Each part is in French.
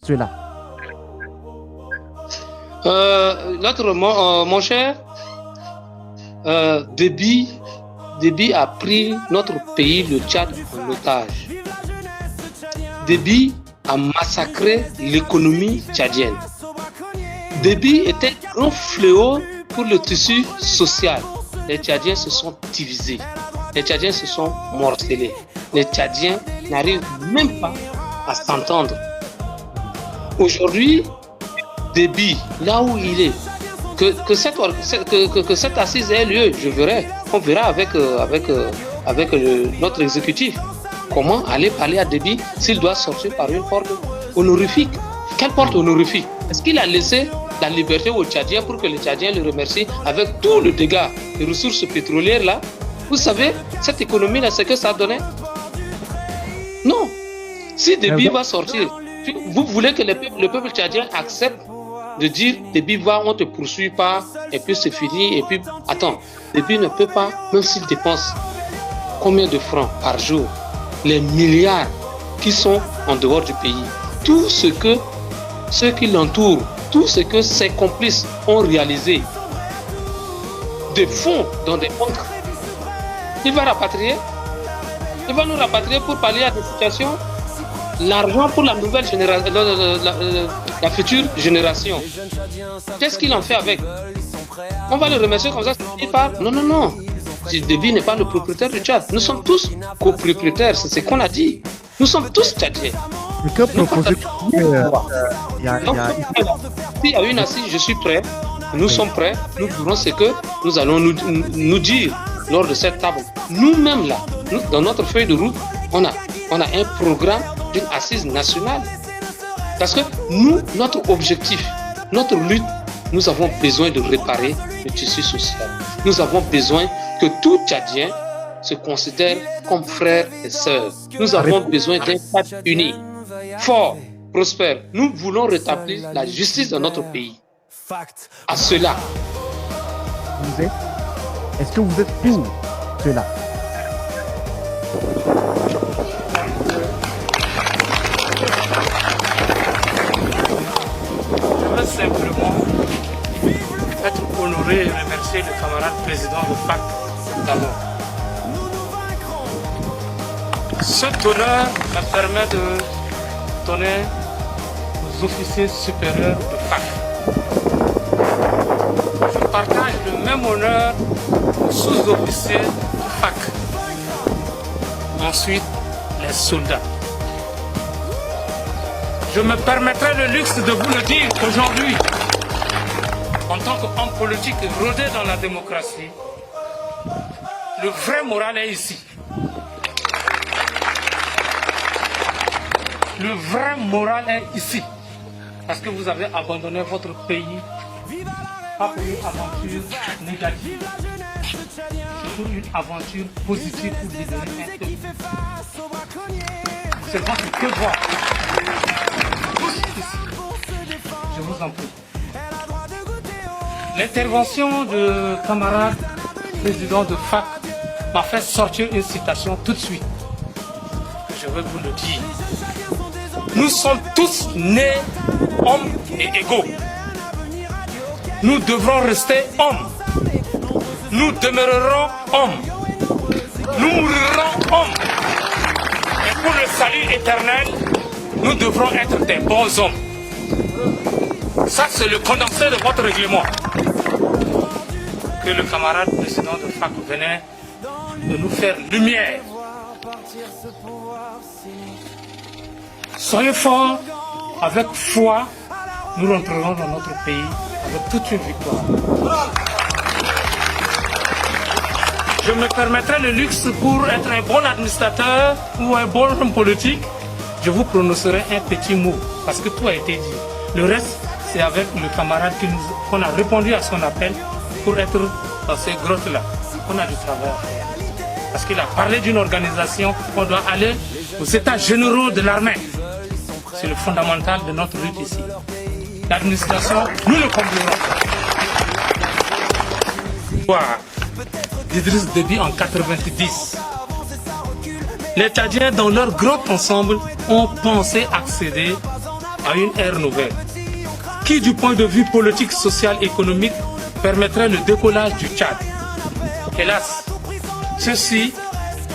cela? Mon cher, Déby a pris notre pays, le Tchad, en otage. Déby a massacré l'économie tchadienne. Déby était un grand fléau pour le tissu social. Les Tchadiens se sont divisés. Les Tchadiens se sont morcelés. Les Tchadiens n'arrivent même pas à s'entendre. Aujourd'hui, Déby, là où il est, que cette assise ait lieu, on verra avec notre exécutif comment aller parler à Déby s'il doit sortir par une porte honorifique. Quelle porte honorifique? Est-ce qu'il a laissé la liberté aux Tchadiens pour que les Tchadiens le remercient avec tout le dégât des ressources pétrolières là? Vous savez, cette économie-là, c'est que ça donnait? Non. Si Déby va sortir, vous voulez que le peuple tchadien accepte de dire Déby va, on te poursuit pas, et puis c'est fini, et puis attends, Déby ne peut pas, même s'il dépense combien de francs par jour, les milliards qui sont en dehors du pays, tout ce que ceux qui l'entourent, tout ce que ses complices ont réalisé, des fonds dans des comptes, il va rapatrier, il va nous rapatrier pour pallier à des situations. L'argent pour la nouvelle génération, la future génération. Qu'est-ce qu'il en fait avec? On va le remercier comme ça. Il part. Non, non, non. Déby n'est pas le propriétaire du Tchad. Nous sommes tous copropriétaires. C'est ce qu'on a dit. Nous sommes tous Tchadiens. S'il y a une assise, je suis prêt. Nous sommes prêts. Nous verrons ce que nous allons nous dire lors de cette table. Nous-mêmes là, dans notre feuille de route, on a un programme d'une assise nationale. Parce que nous, notre objectif, notre lutte, nous avons besoin de réparer le tissu social. Nous avons besoin que tout Tchadien se considère comme frère et sœur. Nous avons besoin d'un Tchad uni, fort, prospère. Nous voulons rétablir la justice dans notre pays. À cela. Est-ce que vous êtes pour cela? Simplement être honoré et remercier le camarade président de FAC d'abord. Cet honneur me permet de donner aux officiers supérieurs de FAC. Je partage le même honneur aux sous-officiers de FAC. Ensuite, les soldats. Je me permettrai le luxe de vous le dire aujourd'hui, en tant qu'homme politique rodé dans la démocratie, le vrai moral est ici. Le vrai moral est ici. Parce que vous avez abandonné votre pays, pas pour une aventure négative, c'est pour une aventure positive pour libérer un peuple. C'est votre devoir. Je vous en prie. L'intervention du camarade président de FAC m'a fait sortir une citation tout de suite. Je veux vous le dire. Nous sommes tous nés hommes et égaux. Nous devrons rester hommes. Nous demeurerons hommes. Nous mourrons hommes. Et pour le salut éternel, nous devrons être des bons hommes. Ça, c'est le condensé de votre règlement. Que le camarade président de FAC venait de nous faire lumière. Soyez forts, avec foi, nous rentrerons dans notre pays avec toute une victoire. Je me permettrai le luxe pour être un bon administrateur ou un bon homme politique. Je vous prononcerai un petit mot, parce que tout a été dit. Le reste, c'est avec le camarade qu'on a répondu à son appel pour être dans ces grottes-là. On a du travail à faire. Parce qu'il a parlé d'une organisation, on doit aller aux états généraux de l'armée. C'est le fondamental de notre lutte ici. L'administration, nous le comblerons. D'Idriss Déby en 90. Les Tchadiens, dans leur grand ensemble, ont pensé accéder à une ère nouvelle, qui du point de vue politique, social, économique, permettrait le décollage du Tchad. Hélas, ceux-ci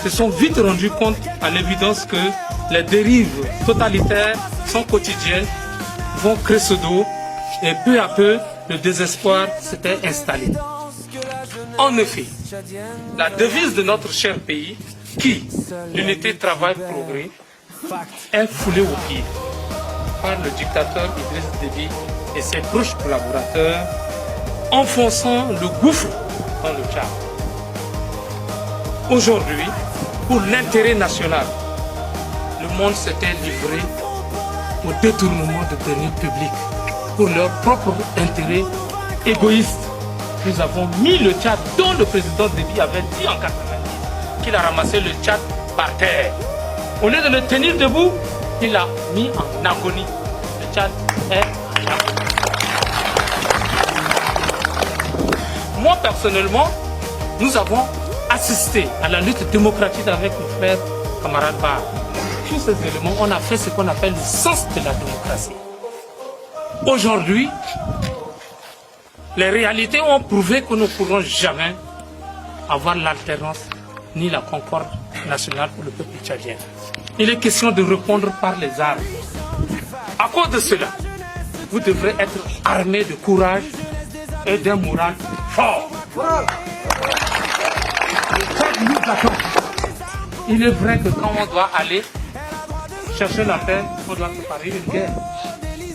se sont vite rendus compte à l'évidence que les dérives totalitaires sont quotidiennes, vont crescendo et peu à peu le désespoir s'était installé. En effet, la devise de notre cher pays, qui, l'unité travail progrès, est foulée au pied par le dictateur Idriss Déby et ses proches collaborateurs, enfonçant le gouffre dans le Tchad. Aujourd'hui, pour l'intérêt national, le monde s'était livré au détournement de deniers publics pour leur propre intérêt égoïste. Nous avons mis le Tchad, dont le président Déby avait dit en 90 qu'il a ramassé le Tchad par terre. Au lieu de le tenir debout, il l'a mis en agonie. Le Tchad est en agonie. Moi, personnellement, nous avons assisté à la lutte démocratique avec mon frère camarade Bar. Tous ces éléments, on a fait ce qu'on appelle le sens de la démocratie. Aujourd'hui, les réalités ont prouvé que nous ne pourrons jamais avoir l'alternance ni la concorde nationale pour le peuple tchadien. Il est question de répondre par les armes. À cause de cela, vous devrez être armés de courage et d'un moral fort. Il est vrai que quand on doit aller chercher la paix, on doit préparer une guerre.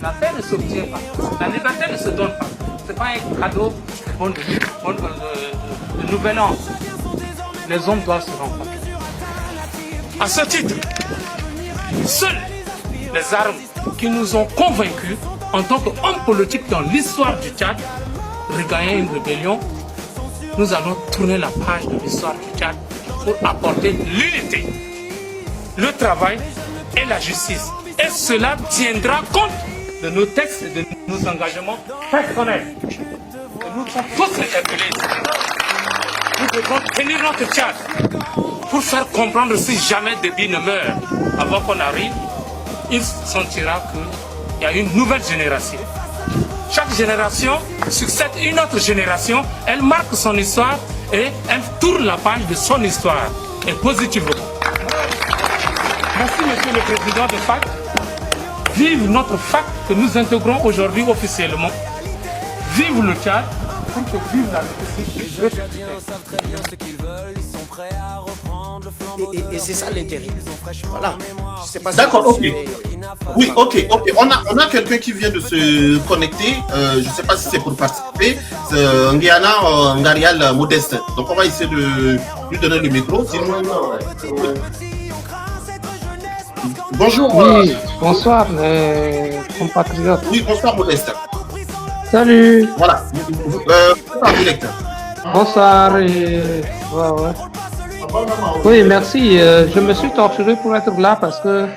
La paix ne s'obtient pas. La liberté ne se donne pas. Ce n'est pas un cadeau de nouvel an. Les hommes doivent se rencontrer. À ce titre, seules les armes qui nous ont convaincus en tant qu'hommes politiques dans l'histoire du Tchad, regagner une rébellion, nous allons tourner la page de l'histoire du Tchad pour apporter l'unité, le travail et la justice. Et cela tiendra compte de nos textes et de nos engagements personnels. Nous sommes tous interpellés. Nous devons tenir notre Tchad pour faire comprendre si jamais Déby ne meurt avant qu'on arrive, il sentira qu'il y a une nouvelle génération. Chaque génération succède une autre génération, elle marque son histoire et elle tourne la page de son histoire, et positivement. Merci Monsieur le Président de FAC. Vive notre FAC que nous intégrons aujourd'hui officiellement. Vive le Tchad, pour que vive la République. Et c'est ça l'intérêt. Voilà. D'accord, ok. Oui, ok. On a quelqu'un qui vient de se connecter. Je ne sais pas si c'est pour participer. C'est Nguiana Ngarial Modeste. Donc on va essayer de lui donner le micro. Bonjour. Oui, bonsoir, compatriotes. Oui, bonsoir Modeste. Salut. Voilà. Bonsoir. Ouais. Oui, merci. Je me suis torturé pour être là parce que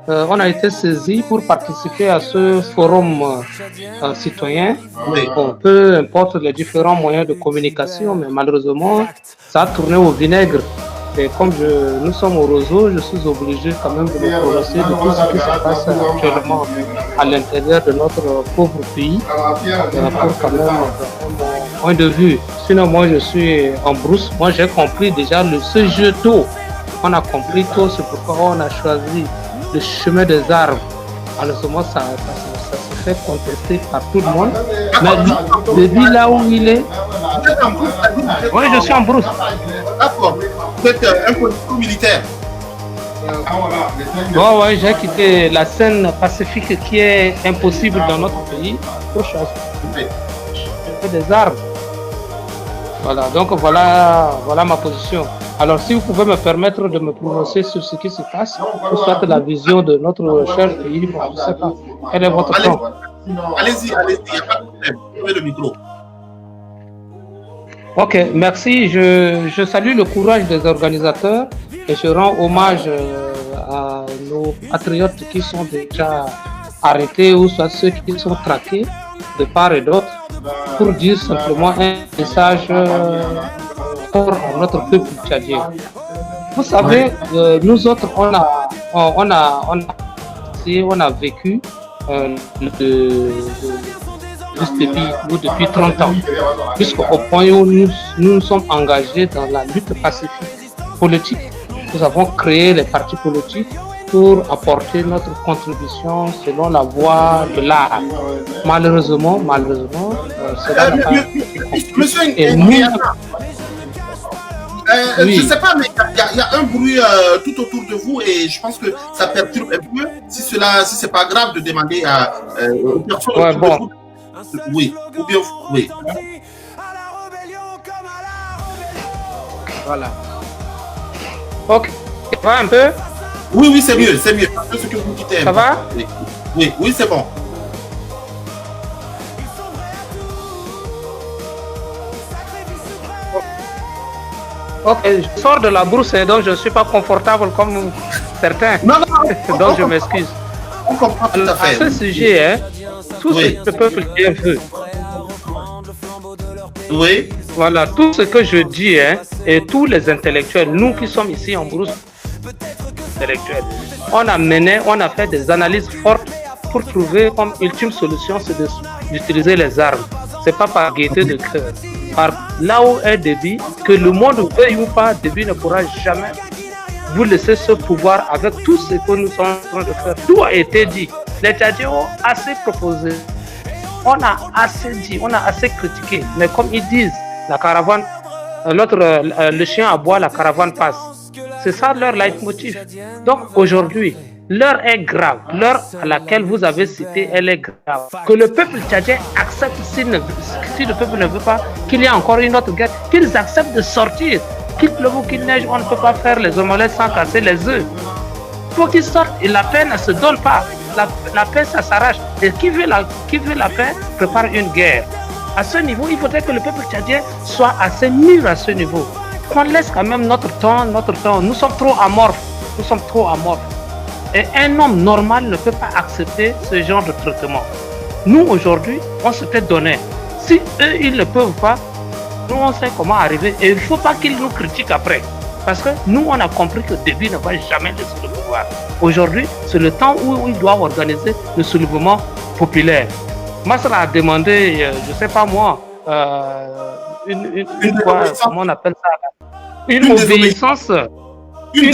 on a été saisi pour participer à ce forum citoyen. Oui. Bon, peu importe les différents moyens de communication, mais malheureusement, ça a tourné au vinaigre. Et comme nous sommes au roseau, je suis obligé quand même de me prononcer de tout ce qui se passe actuellement à l'intérieur de notre pauvre pays pour quand même mon point de vue. Sinon, moi, je suis en brousse. Moi, j'ai compris déjà ce jeu tôt. On a compris tôt, c'est pourquoi on a choisi le chemin des arbres. Alors, seulement, ça se fait contester par tout le monde. Mais Déby, là où il est... Oui, je suis en brousse. D'accord. Vous êtes un politique militaire. Bon, ouais, j'ai quitté la scène pacifique qui est impossible dans notre pays pour choisir des armes. Voilà, donc voilà ma position. Alors, si vous pouvez me permettre de me prononcer sur ce qui se passe, ou soit la vision de notre cher pays, bon, je ne sais pas. Quel est votre plan? Allez-y, il n'y a pas de problème. Prenez le micro. Ok, merci. Je salue le courage des organisateurs et je rends hommage à nos patriotes qui sont déjà arrêtés ou soit ceux qui sont traqués de part et d'autre pour dire simplement un message pour notre peuple tchadien. Vous savez, nous autres, on a vécu depuis 30 ans, jusqu'au point où nous sommes engagés dans la lutte pacifique politique. Nous avons créé les partis politiques pour apporter notre contribution selon la voie de l'art. Malheureusement, cela n'a pas été compris. Monsieur Et nous, je ne sais pas, mais il y a un bruit tout autour de vous et je pense que ça perturbe un peu. Si c'est pas grave de demander à aux personnes autour de vous. Oui, ou bien oui. Voilà. Ok, ça va un peu? Oui, c'est mieux. Parce que ce que vous dites est ça va? Oui, c'est bon. Ok, je sors de la brousse et donc je ne suis pas confortable comme certains. Non. Donc je m'excuse. On comprend tout à fait. À ce sujet, tout ce que le peuple veut. Oui. Voilà, tout ce que je dis, et tous les intellectuels, nous qui sommes ici en brousse intellectuelle, on a fait des analyses fortes pour trouver comme ultime solution, c'est d'utiliser les armes. C'est pas par gaieté de cœur. Par là où est Déby, que le monde veuille ou pas, Déby ne pourra jamais vous laisser ce pouvoir avec tout ce que nous sommes en train de faire. Tout a été dit. Les Tchadiens ont assez proposé. On a assez dit, on a assez critiqué. Mais comme ils disent, la caravane, le chien aboie, la caravane passe. C'est ça leur leitmotiv. Donc aujourd'hui, l'heure est grave. L'heure à laquelle vous avez cité, elle est grave. Que le peuple tchadien accepte, si le peuple ne veut pas qu'il y ait encore une autre guerre, qu'ils acceptent de sortir. Qu'il pleuve ou qu'il neige, on ne peut pas faire les omelettes sans casser les œufs. Il faut qu'ils sortent et la paix ne se donne pas. La paix, ça s'arrache. Et qui veut la paix prépare une guerre. À ce niveau, il faudrait que le peuple tchadien soit assez mûr à ce niveau. Qu'on laisse quand même notre temps. Nous sommes trop amorphes. Et un homme normal ne peut pas accepter ce genre de traitement. Nous, aujourd'hui, on s'était donné. Si eux, ils ne peuvent pas, nous, on sait comment arriver. Et il ne faut pas qu'ils nous critiquent après. Parce que nous, on a compris que Déby ne va jamais laisser le pouvoir. Aujourd'hui, c'est le temps où il doit organiser le soulèvement populaire. Masra a demandé, je ne sais pas moi, comment on appelle ça? Une obéissance. Une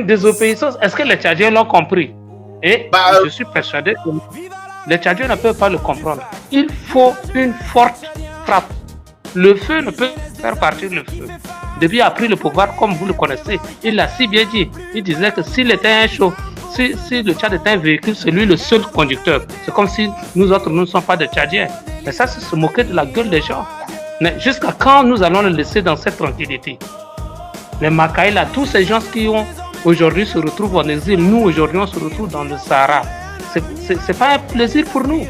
désobéissance. Est-ce que les Tchadiens l'ont compris? Et je suis persuadé que les Tchadiens ne peuvent pas le comprendre. Il faut une forte frappe. Le feu ne peut faire partir le feu. Déby a pris le pouvoir comme vous le connaissez. Il l'a si bien dit. Il disait que s'il était un show, si le Tchad était un véhicule, c'est lui le seul conducteur. C'est comme si nous autres, nous ne sommes pas des Tchadiens. Mais ça, c'est se moquer de la gueule des gens. Mais jusqu'à quand nous allons le laisser dans cette tranquillité? Les Makaïla, tous ces gens qui ont aujourd'hui se retrouvent en exil, nous aujourd'hui on se retrouve dans le Sahara. C'est pas un plaisir pour nous.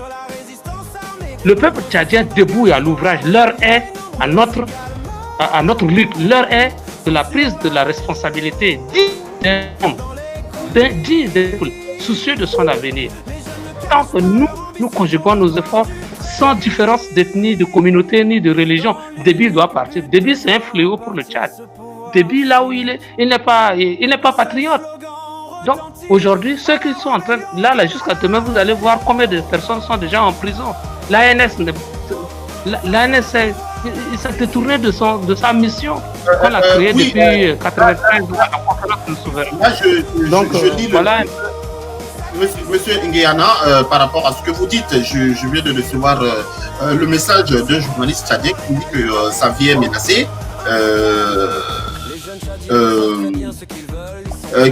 Le peuple tchadien debout et à l'ouvrage, l'heure est à notre lutte, l'heure est de la prise de la responsabilité d'un homme, soucieux de son avenir. Tant que nous conjuguons nos efforts sans différence d'ethnie, de communauté ni de religion, Déby doit partir. Déby c'est un fléau pour le Tchad. Déby là où il est, il n'est pas patriote. Donc aujourd'hui, ceux qui sont en train, là jusqu'à demain, vous allez voir combien de personnes sont déjà en prison. L'ANS il s'est détourné de sa mission qu'on a créée depuis 93 ans, la conférence de souveraineté. Là, je lis voilà. Monsieur Nguéana, par rapport à ce que vous dites, je viens de recevoir le message d'un journaliste tchadien qui dit que sa vie est menacée.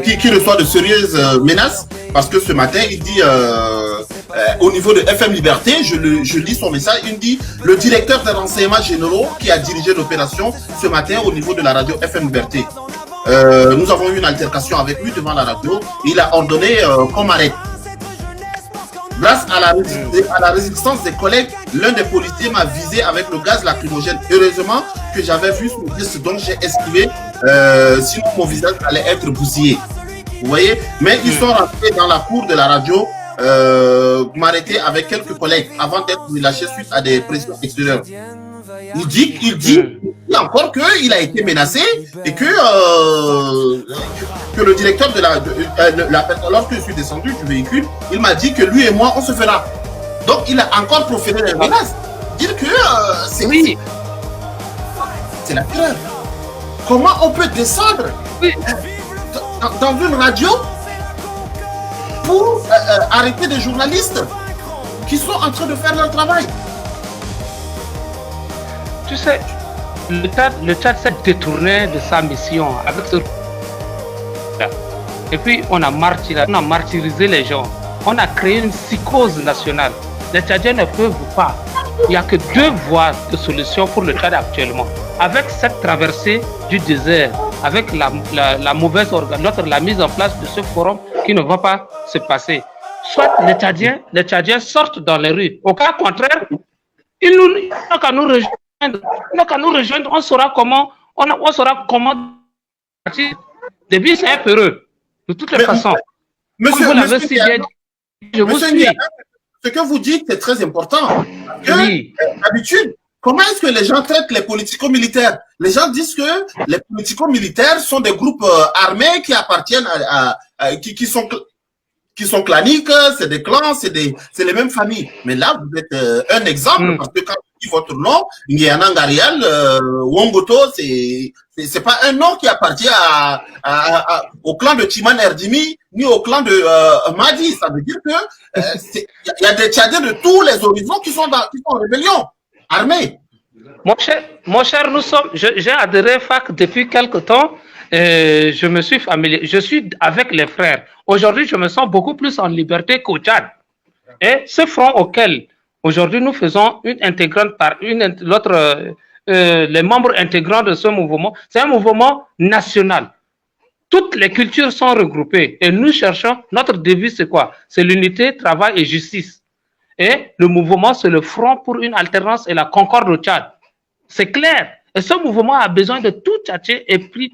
Qui reçoit de sérieuses menaces parce que ce matin il dit au niveau de FM Liberté, je lis son message, il dit le directeur des renseignements généraux qui a dirigé l'opération ce matin au niveau de la radio FM Liberté. Nous avons eu une altercation avec lui devant la radio, il a ordonné qu'on m'arrête. Grâce à la résistance des collègues, l'un des policiers m'a visé avec le gaz lacrymogène. Heureusement que j'avais vu son geste, donc j'ai esquivé, sinon mon visage allait être bousillé. Vous voyez? Mais ils sont rentrés dans la cour de la radio, m'arrêter avec quelques collègues avant d'être relâchés suite à des pressions extérieures. Il dit encore qu'il a été menacé et que le directeur lorsque je suis descendu du véhicule, il m'a dit que lui et moi, on se fera. Donc, il a encore proféré les menaces. Dire que c'est la terreur. Comment on peut descendre dans une radio pour arrêter des journalistes qui sont en train de faire leur travail? Tu sais, le Tchad s'est détourné de sa mission avec ce... Et puis on a martyrisé les gens. On a créé une psychose nationale. Les Tchadiens ne peuvent pas. Il n'y a que 2 voies de solution pour le Tchad actuellement. Avec cette traversée du désert, avec la mauvaise organisation, la mise en place de ce forum qui ne va pas se passer. Soit les Tchadiens sortent dans les rues. Au cas contraire, ils n'ont qu'à nous rejoindre. On saura comment partir. Début, c'est un peu heureux. De toutes les façons. Monsieur, vous l'avez si bien dit, je vous suis. Ce que vous dites est très important. D'habitude, comment est-ce que les gens traitent les politico-militaires? Les gens disent que les politico-militaires sont des groupes armés qui appartiennent qui sont claniques, c'est des clans, c'est les mêmes familles. Mais là, vous êtes un exemple, parce que quand vous dites votre nom, Nguiana Ngarial, Wongoto, c'est pas un nom qui appartient au clan de Timan Erdimi, ni au clan de Madi. Ça veut dire que il y a des Tchadiens de tous les horizons qui sont en rébellion, armés. Mon cher, j'ai adhéré FAC depuis quelque temps. Je me suis familier, je suis avec les frères. Aujourd'hui, je me sens beaucoup plus en liberté qu'au Tchad. Et ce front auquel aujourd'hui nous faisons une intégrante par l'autre, les membres intégrants de ce mouvement, c'est un mouvement national. Toutes les cultures sont regroupées et nous cherchons, notre devise c'est quoi? C'est l'unité, travail et justice. Et le mouvement, c'est le front pour une alternance et la concorde au Tchad. C'est clair. Et ce mouvement a besoin de tout Tchadien épris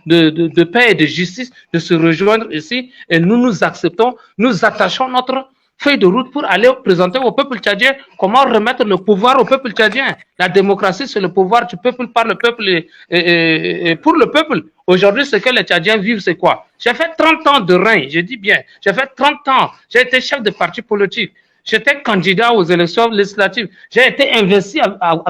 de paix et de justice de se rejoindre ici. Et nous acceptons, nous attachons notre feuille de route pour aller présenter au peuple tchadien comment remettre le pouvoir au peuple tchadien. La démocratie, c'est le pouvoir du peuple par le peuple et pour le peuple. Aujourd'hui, ce que les Tchadiens vivent, c'est quoi? J'ai fait 30 ans de règne, je dis bien. J'ai fait 30 ans. J'ai été chef de parti politique. J'étais candidat aux élections législatives. J'ai été investi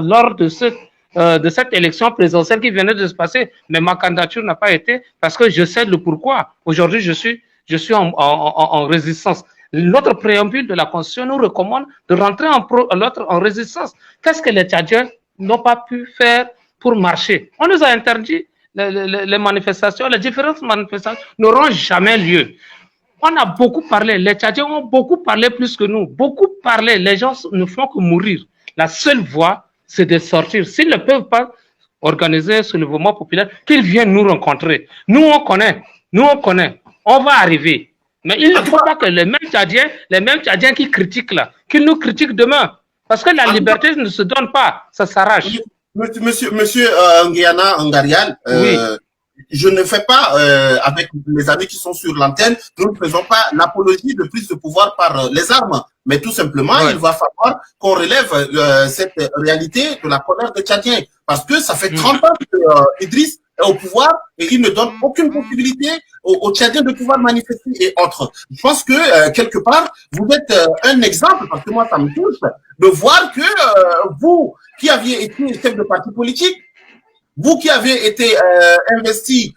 lors de cette élection présidentielle qui venait de se passer, mais ma candidature n'a pas été parce que je sais le pourquoi. Aujourd'hui, je suis en résistance. Notre préambule de la Constitution nous recommande de rentrer en résistance. Qu'est-ce que les Tchadiens n'ont pas pu faire pour marcher? On nous a interdit les manifestations, les différentes manifestations n'auront jamais lieu. On a beaucoup parlé, les Tchadiens ont beaucoup parlé plus que nous, beaucoup parlé, les gens ne font que mourir. La seule voie, c'est de sortir. S'ils ne peuvent pas organiser ce mouvement populaire, qu'ils viennent nous rencontrer. Nous on connaît, on va arriver. Mais il ne faut pas que les mêmes Tchadiens qui critiquent là, qu'ils nous critiquent demain. Parce que la liberté ne se donne pas, ça s'arrache. Monsieur Nguiana Ngarial, oui. Je ne fais pas, avec les amis qui sont sur l'antenne, nous ne faisons pas l'apologie de prise de pouvoir par les armes. Mais tout simplement, il va falloir qu'on relève cette réalité de la colère des Tchadiens. Parce que ça fait 30 ans qu'Idriss est au pouvoir et il ne donne aucune possibilité aux Tchadiens de pouvoir manifester et autres. Je pense que, quelque part, vous êtes un exemple, parce que moi, ça me touche, de voir que vous, qui aviez été chef de parti politique, vous qui avez été investi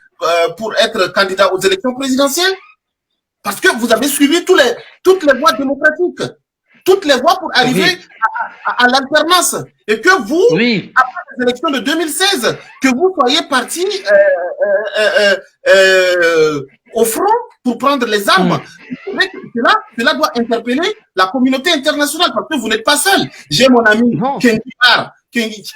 pour être candidat aux élections présidentielles, parce que vous avez suivi toutes les voies démocratiques, toutes les voies pour arriver à l'alternance. Et que vous, après les élections de 2016, que vous soyez parti au front pour prendre les armes. Cela doit interpeller la communauté internationale, parce que vous n'êtes pas seul. J'ai mon ami Kendi Bar qui est aussi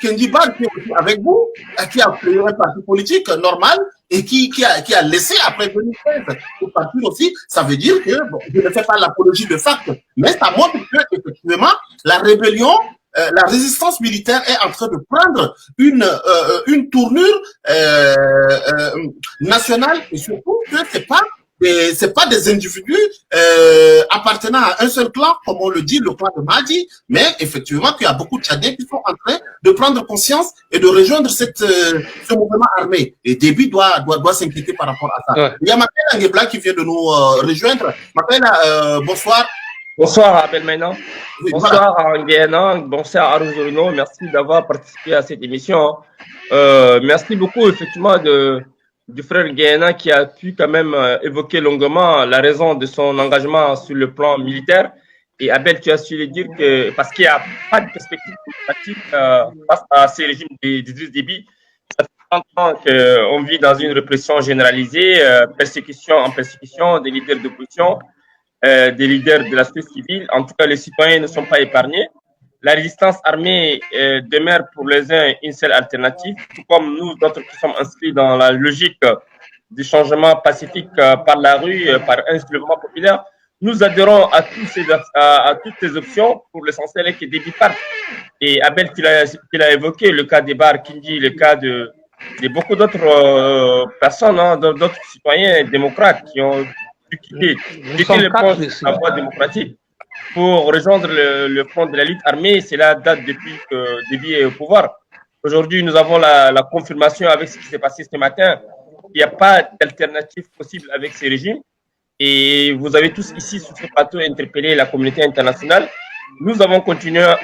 avec vous, qui a créé un parti politique normal et qui a laissé après 2016 pour partir aussi. Ça veut dire que, bon, je ne fais pas l'apologie de fact, mais ça montre que, effectivement, la rébellion, la résistance militaire est en train de prendre une tournure nationale et surtout que c'est pas c'est pas des individus appartenant à un seul clan, comme on le dit, le clan de Mahdi, mais effectivement qu'il y a beaucoup de Tchadiens qui sont en train de prendre conscience et de rejoindre ce mouvement armé. Et Déby doit s'inquiéter par rapport à ça. Ouais. Il y a Makela Ngebla qui vient de nous rejoindre. Makela, bonsoir. Bonsoir Abel Maïna. Oui, bonsoir voilà. À Nguéna, bonsoir à Rosolino. Merci d'avoir participé à cette émission. Merci beaucoup effectivement du frère Nguéna qui a pu quand même évoquer longuement la raison de son engagement sur le plan militaire. Et Abel, tu as su le dire que parce qu'il n'y a pas de perspective pratique face à ces régimes d'Idriss Déby, ça fait longtemps qu'on vit dans une répression généralisée, persécution en persécution des leaders d'opposition. Des leaders de la société civile. En tout cas, les citoyens ne sont pas épargnés. La résistance armée demeure pour les uns une seule alternative, tout comme nous, d'autres qui sommes inscrits dans la logique du changement pacifique par la rue, par un soulèvement populaire. Nous adhérons à toutes ces options pour l'essentiel et qui Déby parte. Et Abel, tu l'as évoqué, le cas des Bar Kindi, le cas de beaucoup d'autres personnes, hein, d'autres citoyens démocrates qui ont quitter la voie démocratique pour rejoindre le front de la lutte armée. C'est la date depuis que Déby est au pouvoir. Aujourd'hui, nous avons la confirmation avec ce qui s'est passé ce matin. Il n'y a pas d'alternative possible avec ces régimes. Et vous avez tous ici sur ce plateau interpellé la communauté internationale. Nous allons continuer à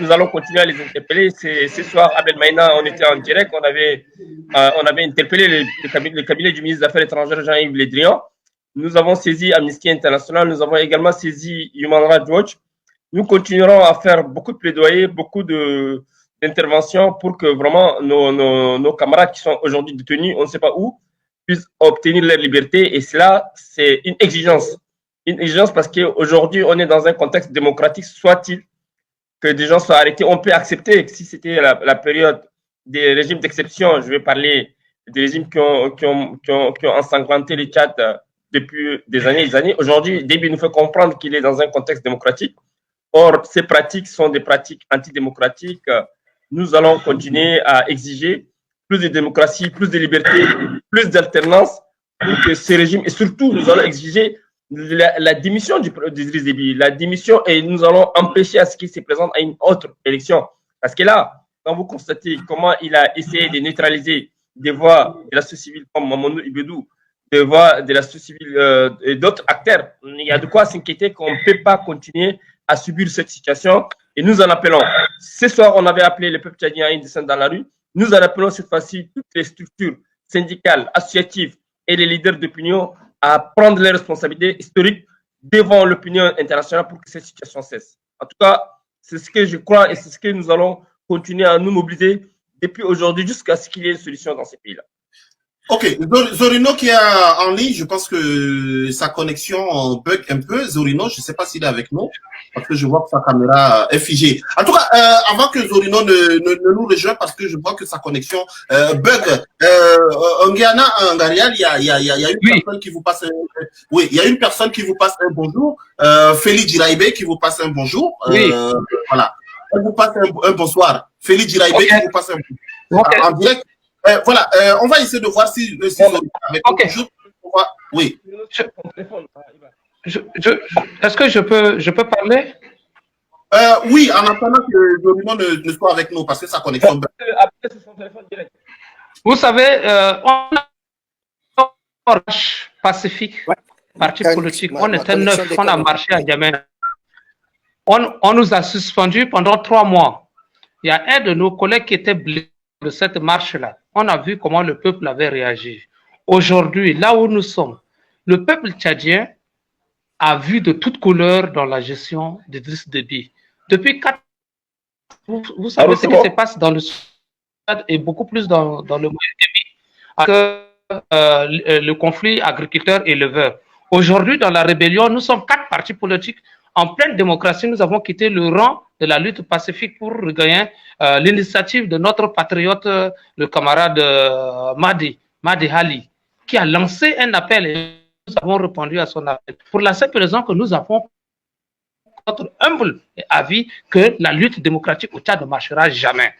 les interpeller. Ce soir, Abel Maïna, on était en direct. On avait interpellé le cabinet du ministre des Affaires étrangères, Jean-Yves Le Drian. Nous avons saisi Amnesty International, nous avons également saisi Human Rights Watch. Nous continuerons à faire beaucoup de plaidoyers, beaucoup d'interventions pour que vraiment nos camarades qui sont aujourd'hui détenus, on ne sait pas où, puissent obtenir leur liberté. Et cela, c'est une exigence. Une exigence parce qu'aujourd'hui, on est dans un contexte démocratique, soit-il que des gens soient arrêtés. On peut accepter que si c'était la période des régimes d'exception, je vais parler des régimes qui ont ensanglanté les Tchad depuis des années et des années. Aujourd'hui, Déby nous fait comprendre qu'il est dans un contexte démocratique. Or, ces pratiques sont des pratiques antidémocratiques. Nous allons continuer à exiger plus de démocratie, plus de liberté, plus d'alternance pour que ces régimes, et surtout, nous allons exiger la démission d'Idriss Déby, la démission, et nous allons empêcher à ce qu'il se présente à une autre élection. Parce que là, quand vous constatez comment il a essayé de neutraliser des voix de la société civile comme Mamadou Ibedou, des voix de la société civile et d'autres acteurs, il y a de quoi s'inquiéter qu'on ne peut pas continuer à subir cette situation. Et nous en appelons. Ce soir, on avait appelé le peuple tchadien à une descente dans la rue. Nous en appelons cette fois-ci toutes les structures syndicales, associatives et les leaders d'opinion à prendre les responsabilités historiques devant l'opinion internationale pour que cette situation cesse. En tout cas, c'est ce que je crois et c'est ce que nous allons continuer à nous mobiliser depuis aujourd'hui jusqu'à ce qu'il y ait une solution dans ces pays-là. Ok, Zorino qui est en ligne, je pense que sa connexion bug un peu. Zorino, je ne sais pas s'il est avec nous, parce que je vois que sa caméra est figée. En tout cas, avant que Zorino ne nous rejoigne, parce que je vois que sa connexion bug, Nguéna, Ngarial, il y a une personne qui vous passe oui, il y a une personne qui vous passe un bonjour, Félix Djiraïbé qui vous passe un bonjour. Voilà. Elle vous passe un bonsoir. Félix Djiraïbé qui vous passe un bonjour. En direct. Voilà, on va essayer de voir si avec oui. Est-ce que je peux parler? Oui, en attendant que Zorino ne soit avec nous parce que sa connexion. Vous savez, on a pacifique, parti politique, on était 9, on a marché à Djamena. On nous a suspendus pendant 3 mois. Il y a un de nos collègues qui était blessé de cette marche-là. On a vu comment le peuple avait réagi. Aujourd'hui, là où nous sommes, le peuple tchadien a vu de toutes couleurs dans la gestion d'Idriss Déby. Depuis 4 ans, vous savez ce qui se passe dans le Tchad et beaucoup plus dans le Moyen-Déby, avec le conflit agriculteur-éleveur. Aujourd'hui, dans la rébellion, nous sommes 4 partis politiques. En pleine démocratie, nous avons quitté le rang de la lutte pacifique pour regagner l'initiative de notre patriote, le camarade Mahdi Ali, qui a lancé un appel et nous avons répondu à son appel. Pour la simple raison que nous avons notre humble avis que la lutte démocratique au Tchad ne marchera jamais.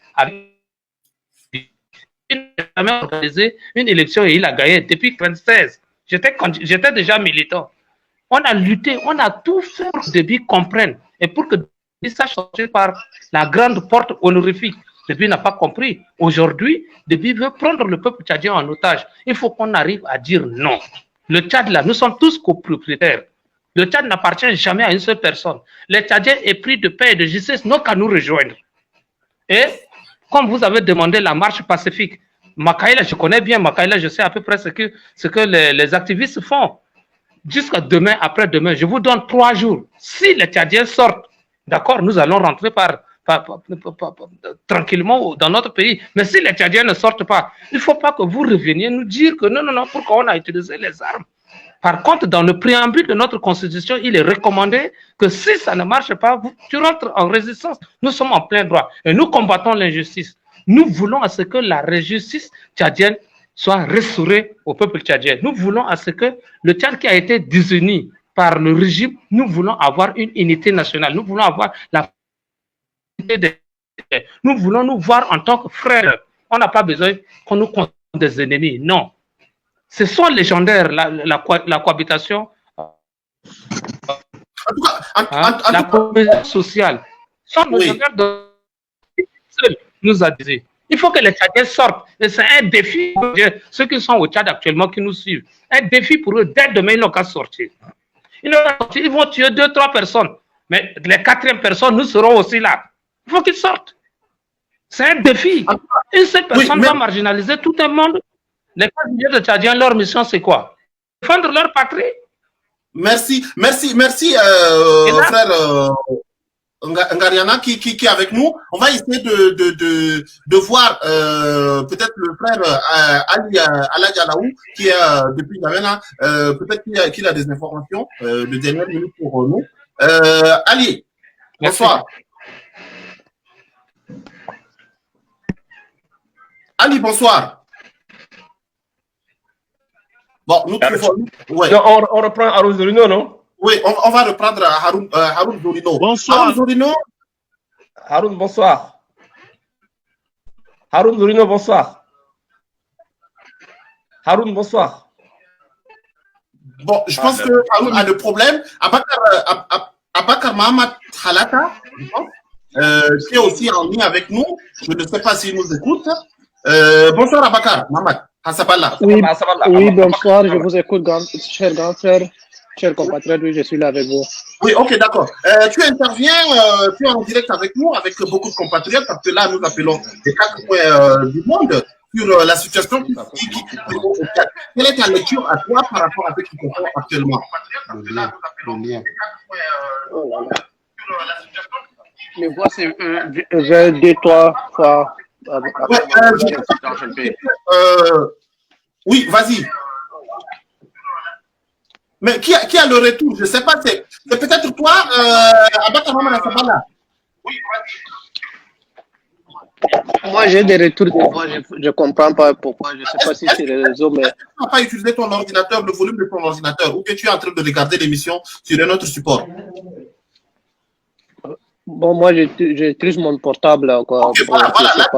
Il n'a jamais organisé une élection et il a gagné depuis 1996. J'étais déjà militant. On a lutté, on a tout fait pour que Déby comprenne et pour que Déby sache sortir par la grande porte honorifique. Déby n'a pas compris. Aujourd'hui, Déby veut prendre le peuple tchadien en otage. Il faut qu'on arrive à dire non. Le Tchad, là, nous sommes tous copropriétaires. Le Tchad n'appartient jamais à une seule personne. Les Tchadiens épris de paix et de justice n'ont qu'à nous rejoindre. Et comme vous avez demandé la marche pacifique, Makaïla, je connais bien Makaïla, je sais à peu près ce que les activistes font. Jusqu'à demain, après-demain, je vous donne 3 jours. Si les Tchadiens sortent, d'accord, nous allons rentrer tranquillement dans notre pays. Mais si les Tchadiens ne sortent pas, il ne faut pas que vous reveniez nous dire que non, pourquoi on a utilisé les armes. Par contre, dans le préambule de notre constitution, il est recommandé que si ça ne marche pas, tu rentres en résistance. Nous sommes en plein droit et nous combattons l'injustice. Nous voulons à ce que la justice tchadienne soit restaurée au peuple tchadien. Nous voulons à ce que le Tchad qui a été désuni par le régime, nous voulons avoir une unité nationale. Nous voulons avoir la unité des... Nous voulons nous voir en tant que frères. On n'a pas besoin qu'on nous considère des ennemis. Non. Ce sont légendaires, la cohabitation, la cohésion sociale. Ce sont légendaires de seul nous a dit. Il faut que les Tchadiens sortent. Et c'est un défi pour ceux qui sont au Tchad actuellement, qui nous suivent. Un défi pour eux. Dès demain, ils n'ont qu'à sortir. Ils vont tuer 2-3 personnes. Mais les 4e personnes, nous serons aussi là. Il faut qu'ils sortent. C'est un défi. Une seule personne va marginaliser tout un monde. Les 4 millions de Tchadiens, leur mission, c'est quoi? Défendre leur patrie. Merci, frère Ngariana qui est avec nous. On va essayer de voir peut-être le frère Ali Alaou qui est depuis Yamena, peut-être qu'il a des informations de dernière minute pour nous. Ali, bonsoir. Ali, bonsoir. Bon, nous trouvons. Ouais. Non, on reprend Haroun Zorino, non? Oui, on va reprendre Haroun Zorino. Bonsoir. Haroun Zorino. Haroun, bonsoir. Haroun Zorino, bonsoir. Haroun, bonsoir. Bon, je pense que Haroun a le problème. Abakar Mohamed Khalata, qui est aussi en ligne avec nous. Je ne sais pas s'il nous écoute. Bonsoir Abakar Mohamed. Oui, bonsoir, je vous écoute, cher grand frère, cher compatriote, oui, je suis là avec vous. Oui, ok, d'accord. Tu interviens, tu es en direct avec nous, avec beaucoup de compatriotes, parce que là, nous appelons les 4 coins du monde sur la situation qui Quelle est ta lecture à toi par rapport à ce qui se passe actuellement? Les voix, c'est j'ai 2-3 fois. Oui, vas-y. Mais qui a le retour? Je ne sais pas. C'est peut-être toi, Abakar Mohamed Sabala. Oui, vas-y. Moi, j'ai des retours de voix. Je ne comprends pas pourquoi. Je ne sais pas si c'est le réseau, mais... Tu n'as pas utilisé ton ordinateur, le volume de ton ordinateur, ou que tu es en train de regarder l'émission sur un autre support? Bon, moi, j'utilise mon portable. Quoi, okay, voilà, là,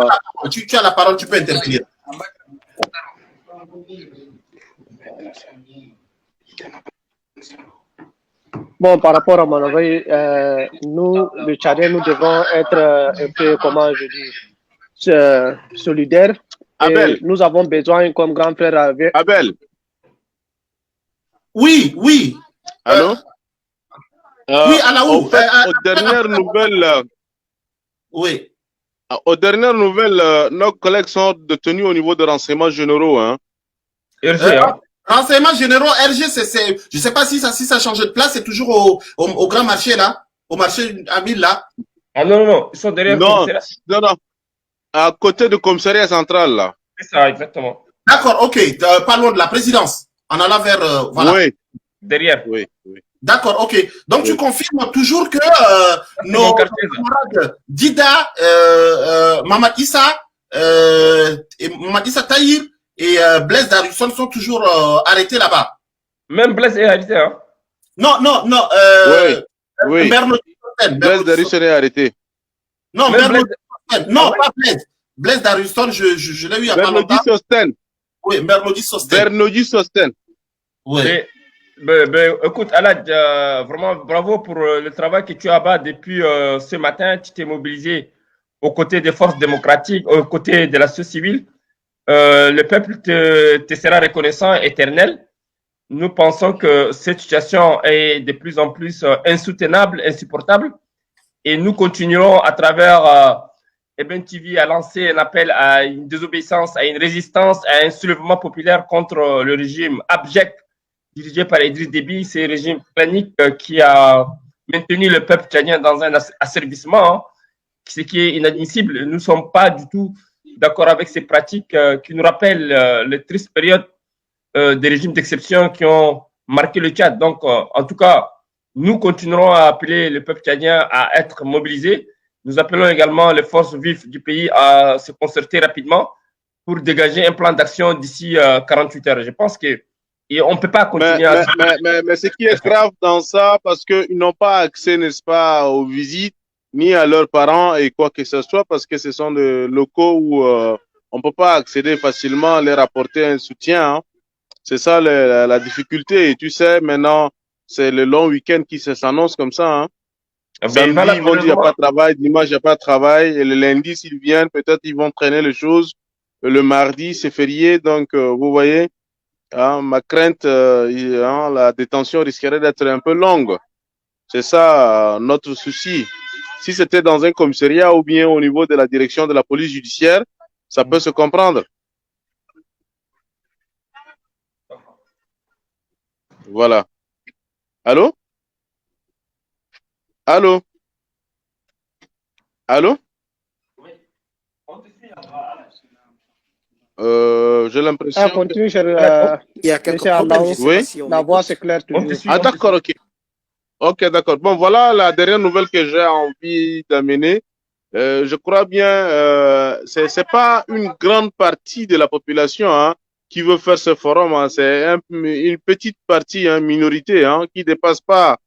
tu as la parole, tu peux intervenir. Bon, par rapport à mon avis, nous, le Tchadien, nous devons être un peu, comment je dis, solidaires. Abel. Nous avons besoin, comme grand frère avec... Abel. Oui. Allô? Oui, Alaou. En fait, aux dernières nouvelles, oui. Aux dernières nouvelles, nos collègues sont détenus au niveau des renseignements généraux. Hein. RG, hein? Renseignements généraux, RG, je ne sais pas si ça a changé de place, c'est toujours au grand marché là, au marché Amil là. Ah non, ils sont derrière le commissariat. Non, à côté du commissariat central là. C'est ça, exactement. D'accord, ok, parlons de la présidence, en allant vers, voilà. Oui. Derrière. Oui. D'accord, ok. Donc, tu confirmes toujours que nos camarades Dida, Mamad Issa, Mamad Issa Tahir et Blaise Darusson sont toujours arrêtés là-bas. Même Blaise est arrêté, hein? Non. Oui. Blaise Darusson est arrêté. Non, non, pas Blaise. Blaise Darusson, je l'ai eu à pas longtemps. Sosten. Oui, Merlodi Sosten. Bernodi Sosten. Oui. Écoute, Alad, vraiment bravo pour le travail que tu as bas depuis ce matin. Tu t'es mobilisé aux côtés des forces démocratiques, aux côtés de la société civile. Le peuple te sera reconnaissant éternel. Nous pensons que cette situation est de plus en plus insoutenable, insupportable. Et nous continuerons à travers Eben TV à lancer un appel à une désobéissance, à une résistance, à un soulèvement populaire contre le régime abject dirigé par Idriss Déby, ce régime clanique qui a maintenu le peuple tchadien dans un asservissement, hein, ce qui est inadmissible. Nous ne sommes pas du tout d'accord avec ces pratiques qui nous rappellent les tristes périodes des régimes d'exception qui ont marqué le Tchad. Donc, en tout cas, nous continuerons à appeler le peuple tchadien à être mobilisé. Nous appelons également les forces vives du pays à se concerter rapidement pour dégager un plan d'action d'ici 48 heures. Je pense que on ne peut pas continuer à... Mais ce qui est grave dans ça, parce qu'ils n'ont pas accès, n'est-ce pas, aux visites, ni à leurs parents et quoi que ce soit, parce que ce sont des locaux où on ne peut pas accéder facilement, leur apporter un soutien. Hein. C'est ça la difficulté. Et tu sais, maintenant, c'est le long week-end qui s'annonce comme ça. Hein. Samedi, ils vont dire qu'il n'y a pas de travail, dimanche, il n'y a pas de travail, et le lundi, s'ils viennent, peut-être ils vont traîner les choses. Le mardi, c'est férié, donc vous voyez, hein, ma crainte, la détention risquerait d'être un peu longue. C'est ça notre souci. Si c'était dans un commissariat ou bien au niveau de la direction de la police judiciaire, ça peut se comprendre. Voilà. Allô? Allô? Allô? J'ai l'impression. Continue, cher. Il y a quelques problèmes. Oui. La voix c'est clair toujours. Ah, d'accord, ok. Ok, d'accord. Bon, voilà la dernière nouvelle que j'ai envie d'amener. Je crois bien, c'est pas une grande partie de la population hein, qui veut faire ce forum. Hein. C'est une petite partie, une minorité, hein, qui dépasse pas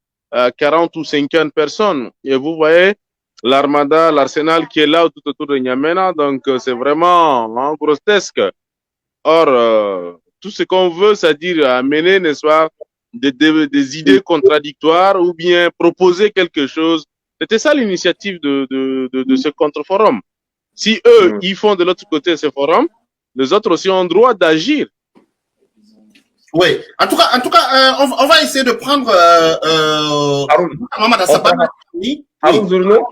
40 ou 50 personnes. Et vous voyez l'armada, l'arsenal qui est là tout autour de N'Djamena. Donc, c'est vraiment grotesque. Or, tout ce qu'on veut, c'est-à-dire amener, n'est-ce pas, des idées contradictoires ou bien proposer quelque chose. C'était ça l'initiative de ce contre-forum. Si eux, ils font de l'autre côté ce forum, les autres aussi ont droit d'agir. Oui. En tout cas, on va essayer de prendre Maman Sabana. Haroun Zourno.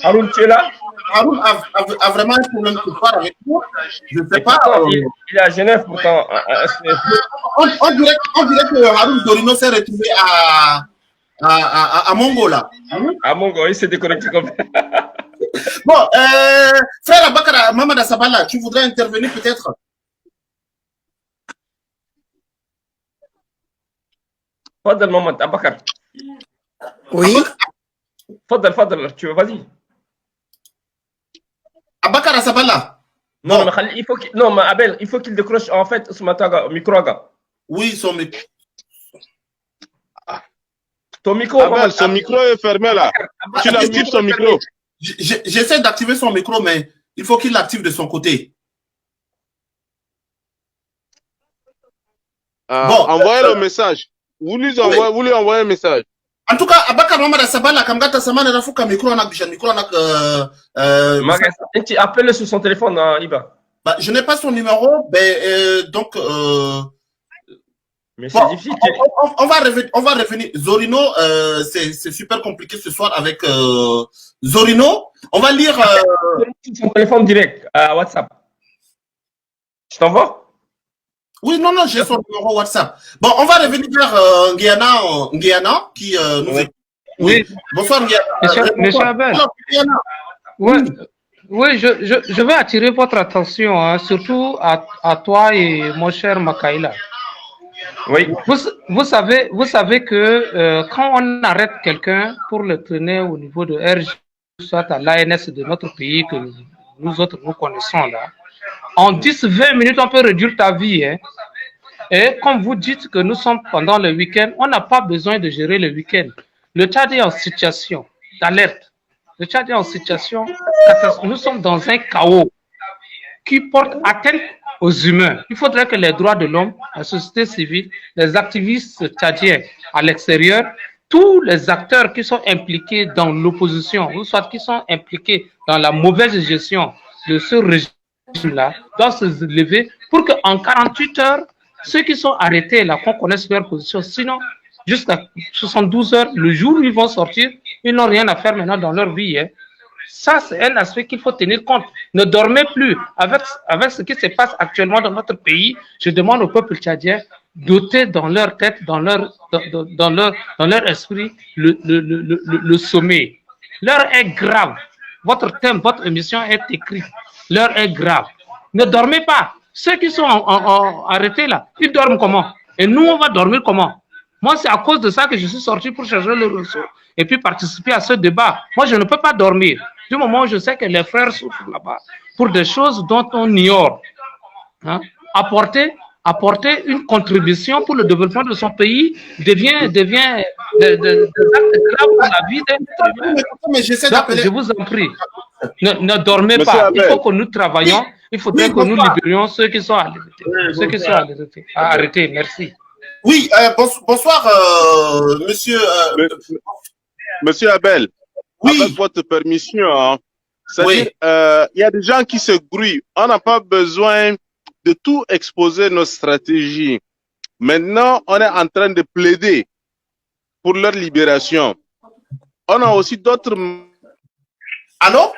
Haroun, tu es là? Haroun a vraiment un problème ce soir avec nous. Je ne sais pas. Il est à Genève pourtant. On dirait que Haroun Zorino s'est retrouvé à Mongo là. À Mongo, il s'est déconnecté comme ça. Bon, frère Abakara, Maman Sabana, tu voudrais intervenir peut-être? Fadal Maman Abakar. Oui. Fadal, tu veux, vas-y. Abakar Sabala. Non, mais il faut qu'il... Non, mais Abel, il faut qu'il décroche en fait ce micro. Oui, son micro. Ton micro, Abel, son micro est fermé là. Tu l'actives son micro. J'essaie d'activer son micro, mais il faut qu'il l'active de son côté. Bon, envoyez le message. Vous lui envoyez un message. En tout cas, Abakar Mamada Sabala, Kamgata Samana Rafuka micro, on a appelle-le sur son téléphone, Iba. Bah, je n'ai pas son numéro, mais donc. Mais c'est difficile. On va revenir. Zorino, c'est super compliqué ce soir avec Zorino. On va lire. Son téléphone direct à WhatsApp. Je t'envoie? Oui, non, j'ai son numéro WhatsApp. Bon, on va revenir vers Nguiana qui nous écoute. Oui. Bonsoir, Nguiana. Monsieur Abel. Oui, je veux attirer votre attention, hein, surtout à toi et mon cher Makaïla. Oui. Vous savez que quand on arrête quelqu'un pour le traîner au niveau de RG, soit à l'ANS de notre pays que nous autres nous connaissons là, en 10-20 minutes, on peut réduire ta vie. Hein. Et comme vous dites que nous sommes pendant le week-end, on n'a pas besoin de gérer le week-end. Le Tchad est en situation d'alerte. Le Tchad est en situation, nous sommes dans un chaos qui porte atteinte aux humains. Il faudrait que les droits de l'homme, la société civile, les activistes tchadiens à l'extérieur, tous les acteurs qui sont impliqués dans l'opposition, ou soit qui sont impliqués dans la mauvaise gestion de ce régime-là, doivent se lever pour qu'en 48 heures, ceux qui sont arrêtés, là, qu'on connaisse leur position. Sinon, jusqu'à 72 heures, le jour où ils vont sortir, ils n'ont rien à faire maintenant dans leur vie. Hein. Ça, c'est un aspect qu'il faut tenir compte. Ne dormez plus. Avec ce qui se passe actuellement dans notre pays, je demande au peuple tchadien doter dans leur tête, dans leur esprit, le sommet. L'heure est grave. Votre thème, votre émission est écrite. L'heure est grave. Ne dormez pas. Ceux qui sont arrêtés là, ils dorment comment? Et nous, on va dormir comment? Moi, c'est à cause de ça que je suis sorti pour chercher le ressources et puis participer à ce débat. Moi, je ne peux pas dormir. Du moment où je sais que les frères souffrent là-bas pour des choses dont on ignore. Hein? Apporter une contribution pour le développement de son pays devient des actes graves pour la vie d'un être humain. Donc, je vous en prie, ne dormez pas. Il faut que nous travaillions. Il faudrait que nous libérions ceux qui sont arrêtés. Merci. Oui, bonsoir, monsieur. Monsieur Abel, avec votre permission, hein, c'est-à-dire, il y a des gens qui se grouillent. On n'a pas besoin de tout exposer nos stratégies. Maintenant, on est en train de plaider pour leur libération. On a aussi d'autres... Allô?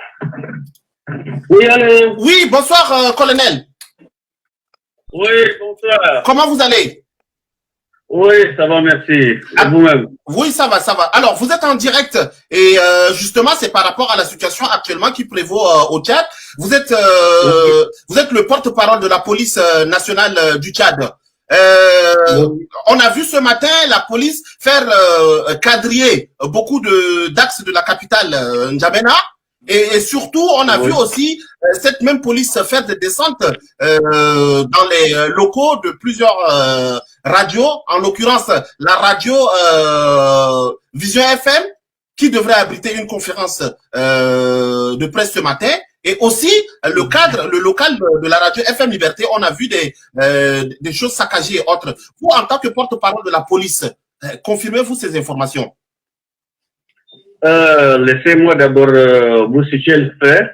Oui, allô? Oui, bonsoir, colonel. Oui, bonsoir. Comment vous allez? Oui, ça va, merci. Vous-même? Oui, ça va, ça va. Alors, vous êtes en direct et justement, c'est par rapport à la situation actuellement qui prévaut au Tchad. Vous êtes le porte-parole de la police nationale du Tchad. On a vu ce matin la police faire quadriller beaucoup d'axes de la capitale N'Djamena. Et surtout, on a vu aussi cette même police faire des descentes dans les locaux de plusieurs radios, en l'occurrence la radio Vision FM, qui devrait abriter une conférence de presse ce matin. Et aussi, le local de la radio FM Liberté, on a vu des choses saccagées et autres. Vous, en tant que porte-parole de la police, confirmez-vous ces informations? Laissez-moi d'abord vous situer le fait.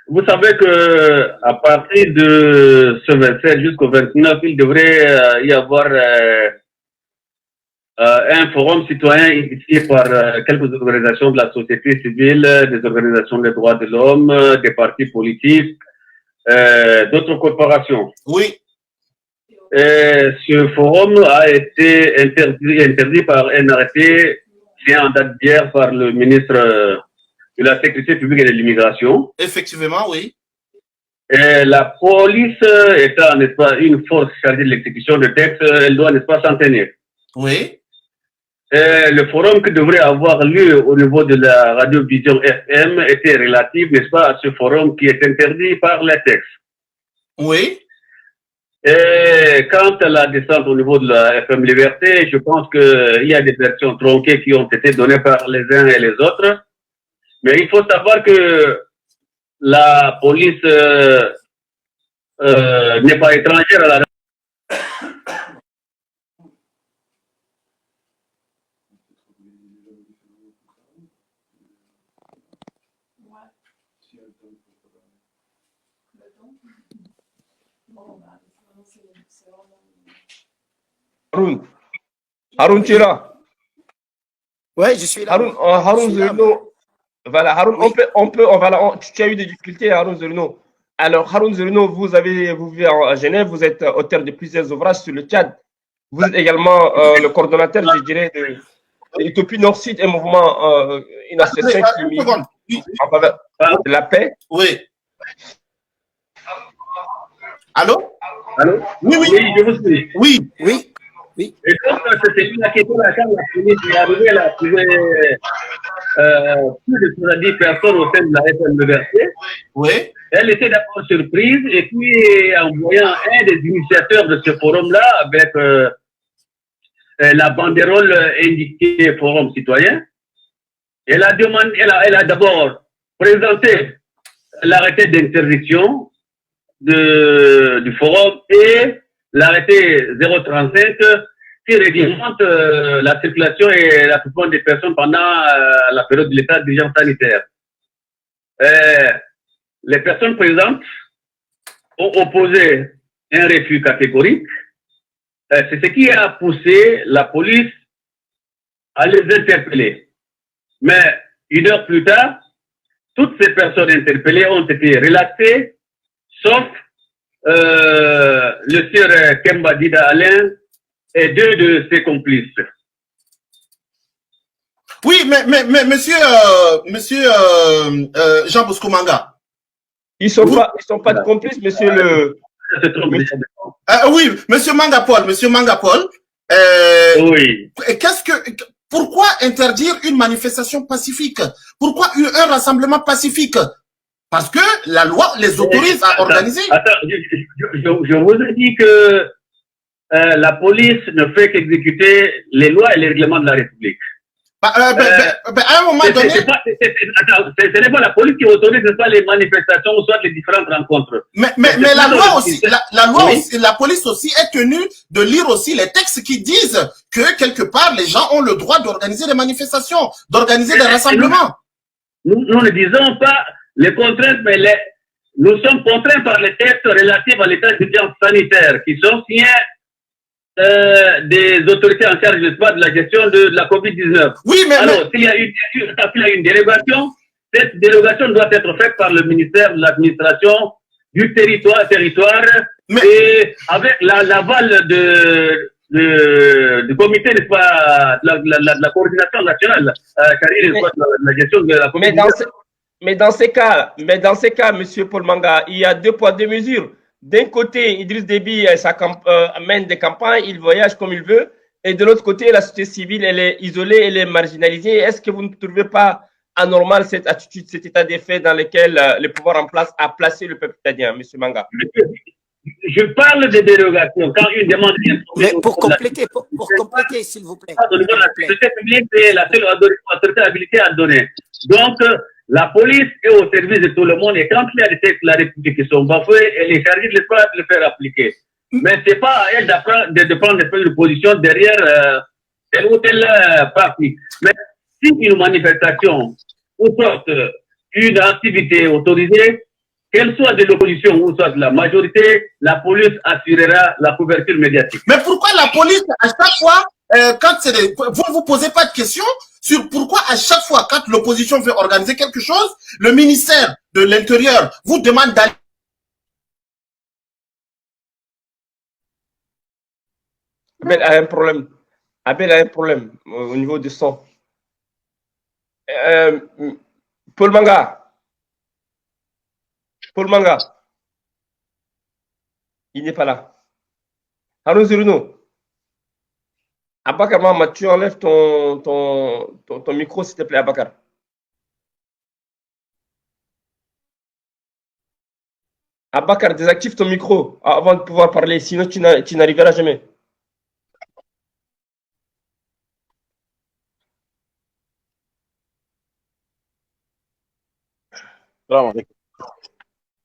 Vous savez que à partir de ce 27 jusqu'au 29, il devrait y avoir un forum citoyen initié par quelques organisations de la société civile, des organisations des droits de l'homme, des partis politiques, d'autres corporations. Oui. Ce forum a été interdit par un arrêté en date d'hier par le ministre de la Sécurité publique et de l'immigration. Effectivement, oui. Et la police étant, n'est-ce pas, une force chargée de l'exécution de textes, elle doit, n'est-ce pas, s'en tenir. Oui. Et le forum qui devrait avoir lieu au niveau de la radio Vision FM était relatif, n'est-ce pas, à ce forum qui est interdit par les textes. Oui. Et quant à la descente au niveau de la FM Liberté, je pense qu'il y a des versions tronquées qui ont été données par les uns et les autres. Mais il faut savoir que la police n'est pas étrangère à la Haroun, tu es là? Oui, je suis là. Haroun Zerino. Voilà, Haroun, tu as eu des difficultés, Haroun Zerino. Alors, Haroun Zerino, vous vivez à Genève, vous êtes auteur de plusieurs ouvrages sur le Tchad. Vous êtes également le coordonnateur, je dirais, de l'Utopie Nord-Sud, un mouvement, une association qui milite en faveur de la paix. Oui. Allô? Allô? Oui, oui. Oui, je vous suis. Oui. Oui. Oui. Et donc, c'était la question à laquelle la police est arrivée, elle a trouvé plus de 70 personnes au sein de la FM Liberté. Oui. Elle était d'abord surprise et puis en voyant un des initiateurs de ce forum-là avec la banderole indiquée Forum Citoyen, elle a d'abord présenté l'arrêté d'interdiction du forum et l'arrêté 035 qui réglemente la circulation et l'accouchement des personnes pendant la période de l'état d'urgence sanitaire. Les personnes présentes ont opposé un refus catégorique. C'est ce qui a poussé la police à les interpeller. Mais une heure plus tard, toutes ces personnes interpellées ont été relaxées, sauf le sieur Kemba Dida Alain et deux de ses complices. Oui, mais monsieur Jean Bosco Manga. Ils sont pas de complices, monsieur le. Oui, monsieur Manga Paul. Oui. Pourquoi interdire une manifestation pacifique? Pourquoi un rassemblement pacifique? Parce que la loi les autorise à organiser. Attends, je vous ai dit que la police ne fait qu'exécuter les lois et les règlements de la République. À un moment donné... Ce n'est pas la police qui autorise pas les manifestations ou soit les différentes rencontres. Mais la loi aussi, la police aussi est tenue de lire aussi les textes qui disent que quelque part les gens ont le droit d'organiser des manifestations, d'organiser des rassemblements. Nous ne disons pas les contraintes, mais nous sommes contraints par les textes relatifs à l'état d'urgence sanitaire qui sont signés des autorités en charge de la gestion de la COVID-19. Oui, mais alors, s'il y a une dérogation, cette dérogation doit être faite par le ministère de l'administration du territoire, et avec l'aval du comité, n'est-ce pas, la coordination nationale, la gestion de la COVID-19. Mais dans ces cas, monsieur Paul Manga, il y a 2 poids 2 mesures. D'un côté, Idriss Déby mène des campagnes, il voyage comme il veut, et de l'autre côté, la société civile, elle est isolée, elle est marginalisée. Est-ce que vous ne trouvez pas anormal cette attitude, cet état des faits dans lequel le pouvoir en place a placé le peuple italien, monsieur Manga? Je parle de dérogation. Quand une demande mais pour compléter, s'il vous plaît. La société publique est la seule autorité habilitée à donner. Donc, la police est au service de tout le monde et quand il y a des textes de la République qui sont bafoués, elle est chargée de le faire appliquer. Mais ce n'est pas à elle de prendre une position derrière telle ou telle partie. Mais si une manifestation ou soit une activité autorisée, qu'elle soit de l'opposition ou soit de la majorité, la police assurera la couverture médiatique. Mais pourquoi la police, à chaque fois, quand vous ne vous posez pas de questions sur pourquoi à chaque fois, quand l'opposition veut organiser quelque chose, le ministère de l'Intérieur vous demande d'aller... Abel a un problème. Abel a un problème au niveau du son. Paul Manga. Il n'est pas là. Harun Zuruno. Abakar Mahamat, tu enlèves ton micro, s'il te plaît, Abakar. Abakar, désactive ton micro avant de pouvoir parler, sinon tu n'arriveras jamais.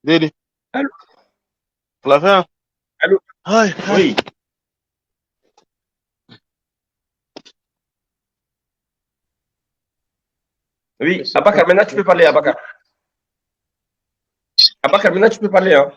Didi. Allô? Flavien. Allô? Aïe, oui. Oui, Abakar, maintenant tu peux parler, Abakar. Abakar, maintenant tu peux parler, hein.